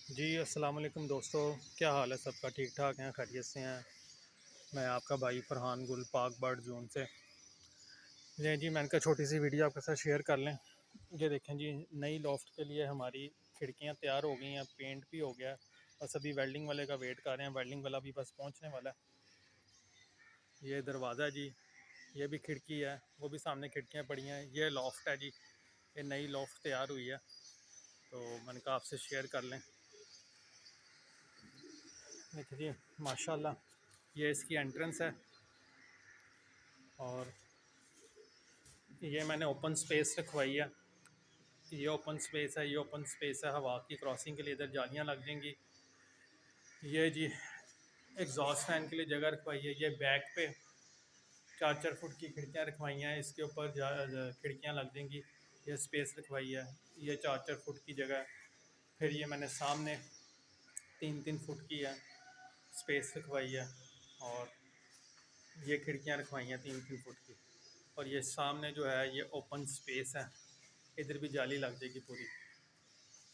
जी अस्सलाम वालेकुम दोस्तों, क्या हाल है सबका? ठीक ठाक हैं, खैरियत से हैं। मैं आपका भाई फरहान गुल पाक बर्ड जोन से। जी जी, मैंने कहा छोटी सी वीडियो आपके साथ शेयर कर लें। ये देखें जी, नई लॉफ्ट के लिए हमारी खिड़कियां तैयार हो गई हैं, पेंट भी हो गया है। बस अभी वेल्डिंग वाले का वेट कर रहे हैं, वेल्डिंग वाला भी बस पहुंचने वाला है। ये दरवाज़ा जी, ये भी खिड़की है, वो भी सामने खिड़कियाँ पड़ी हैं। ये लॉफ्ट है जी, ये नई लॉफ्ट तैयार हुई है, तो मैंने कहा आपसे शेयर कर लें। देखिए जी, माशाल्लाह, ये इसकी एंट्रेंस है। और ये मैंने ओपन स्पेस रखवाई है। ये ओपन स्पेस है, ये ओपन स्पेस है, हवा की क्रॉसिंग के लिए इधर जालियाँ लग जाएंगी। ये जी एग्जॉस्ट फैन के लिए जगह रखवाई है। ये बैक पे 4-4 फुट की खिड़कियाँ रखवाई हैं, इसके ऊपर खिड़कियाँ लग जाएंगी। ये स्पेस रखवाई है, ये 4-4 फुट की जगह। फिर ये मैंने सामने 3-3 फुट की है स्पेस रखवाई है। और ये खिड़कियाँ रखवाई हैं 3-3 फुट की। और ये सामने जो है ये ओपन स्पेस है, इधर भी जाली लग जाएगी पूरी।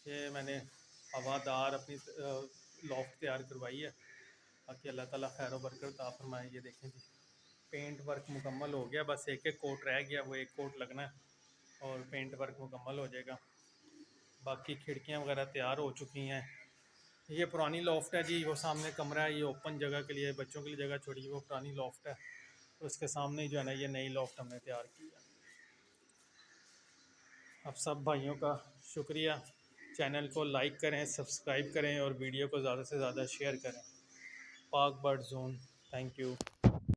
ये मैंने हवादार अपनी लॉफ्ट तैयार करवाई है, ताकि अल्लाह ताला खैर बरकत अता फरमाए। ये देखें जी, पेंट वर्क मुकम्मल हो गया, बस एक एक कोट रह गया, वो एक कोट लगना है और पेंट वर्क मुकम्मल हो जाएगा। बाकी खिड़कियाँ वगैरह तैयार हो चुकी हैं। ये पुरानी लॉफ्ट है जी, वो सामने कमरा है, ये ओपन जगह के लिए बच्चों के लिए जगह छोड़ी है, वो पुरानी लॉफ्ट है। तो उसके सामने ही जो है ना ये नई लॉफ्ट हमने तैयार की है। अब सब भाइयों का शुक्रिया। चैनल को लाइक करें, सब्सक्राइब करें और वीडियो को ज़्यादा से ज़्यादा शेयर करें। पाक बर्ड जोन, थैंक यू।